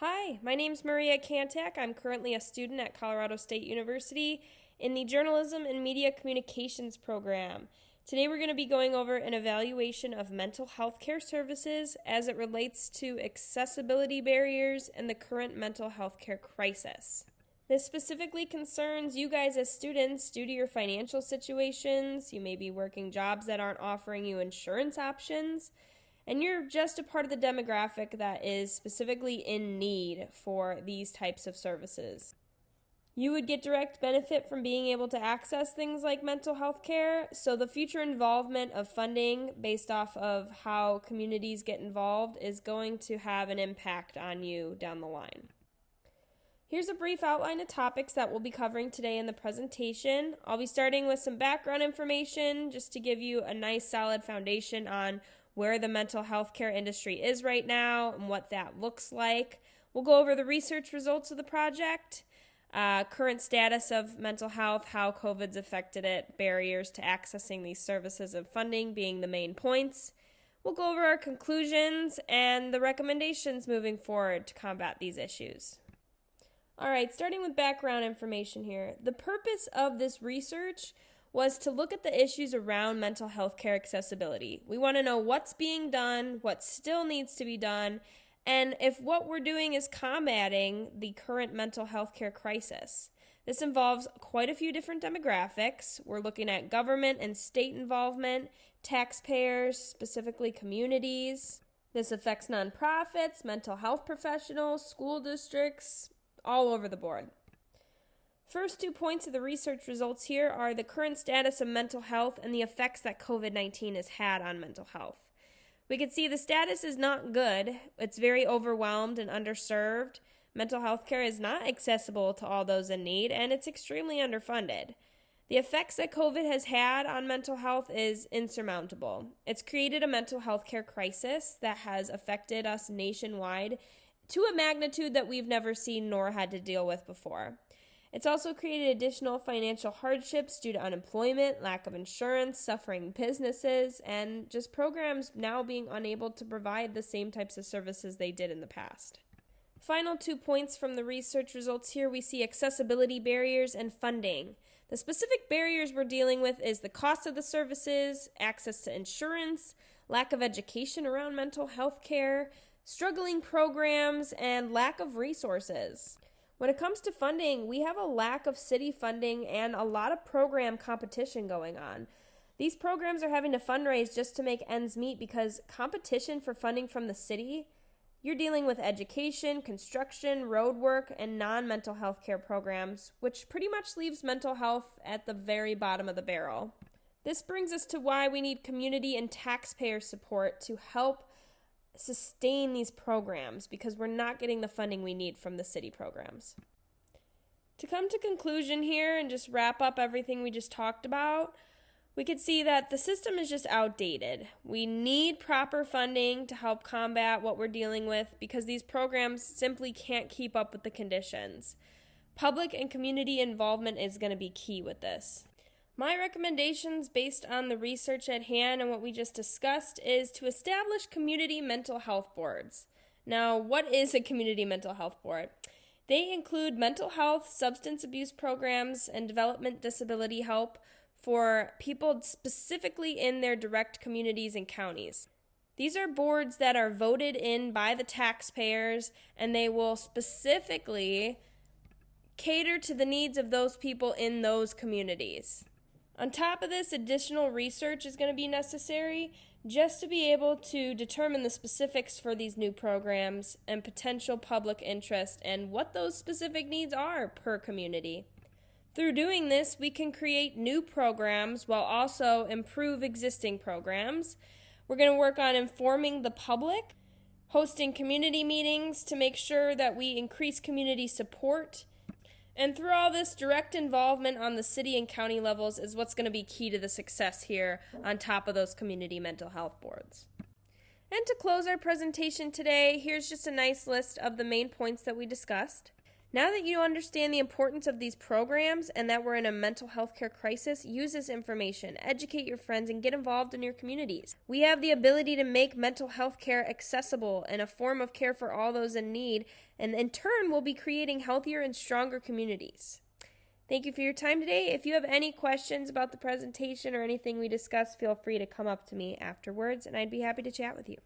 Hi, my name's Maria Kantak. I'm currently a student at Colorado State University in the Journalism and Media Communications program. Today we're going to be going over an evaluation of mental health care services as it relates to accessibility barriers and the current mental health care crisis. This specifically concerns you guys as students due to your financial situations. You may be working jobs that aren't offering you insurance options, and you're just a part of the demographic that is specifically in need for these types of services. You would get direct benefit from being able to access things like mental health care, so the future involvement of funding based off of how communities get involved is going to have an impact on you down the line. Here's a brief outline of topics that we'll be covering today in the presentation. I'll be starting with some background information just to give you a nice solid foundation on where the mental health care industry is right now and what that looks like. We'll go over the research results of the project, current status of mental health, how COVID's affected it, barriers to accessing these services and funding being the main points. We'll go over our conclusions and the recommendations moving forward to combat these issues. All right, starting with background information here. The purpose of this research was to look at the issues around mental health care accessibility. We want to know what's being done, what still needs to be done, and if what we're doing is combating the current mental health care crisis. This involves quite a few different demographics. We're looking at government and state involvement, taxpayers, specifically communities. This affects nonprofits, mental health professionals, school districts, all over the board. First 2 points of the research results here are the current status of mental health and the effects that COVID-19 has had on mental health. We can see the status is not good. It's very overwhelmed and underserved. Mental health care is not accessible to all those in need, and it's extremely underfunded. The effects that COVID has had on mental health is insurmountable. It's created a mental health care crisis that has affected us nationwide to a magnitude that we've never seen nor had to deal with before. It's also created additional financial hardships due to unemployment, lack of insurance, suffering businesses, and just programs now being unable to provide the same types of services they did in the past. Final 2 points from the research results here, we see accessibility barriers and funding. The specific barriers we're dealing with is the cost of the services, access to insurance, lack of education around mental health care, struggling programs, and lack of resources. When it comes to funding, we have a lack of city funding and a lot of program competition going on. These programs are having to fundraise just to make ends meet because competition for funding from the city, you're dealing with education, construction, road work, and non-mental health care programs, which pretty much leaves mental health at the very bottom of the barrel. This brings us to why we need community and taxpayer support to help sustain these programs because we're not getting the funding we need from the city programs. To come to conclusion here and just wrap up everything we just talked about, we could see that the system is just outdated. We need proper funding to help combat what we're dealing with because these programs simply can't keep up with the conditions. Public and community involvement is going to be key with this. My recommendations based on the research at hand and what we just discussed is to establish community mental health boards. Now, what is a community mental health board? They include mental health, substance abuse programs, and development disability help for people specifically in their direct communities and counties. These are boards that are voted in by the taxpayers, and they will specifically cater to the needs of those people in those communities. On top of this, additional research is going to be necessary just to be able to determine the specifics for these new programs and potential public interest and what those specific needs are per community. Through doing this, we can create new programs while also improve existing programs. We're going to work on informing the public, hosting community meetings to make sure that we increase community support. And through all this, direct involvement on the city and county levels is what's going to be key to the success here on top of those community mental health boards. And to close our presentation today, here's just a nice list of the main points that we discussed. Now that you understand the importance of these programs and that we're in a mental health care crisis, use this information, educate your friends, and get involved in your communities. We have the ability to make mental health care accessible and a form of care for all those in need, and in turn, we'll be creating healthier and stronger communities. Thank you for your time today. If you have any questions about the presentation or anything we discussed, feel free to come up to me afterwards, and I'd be happy to chat with you.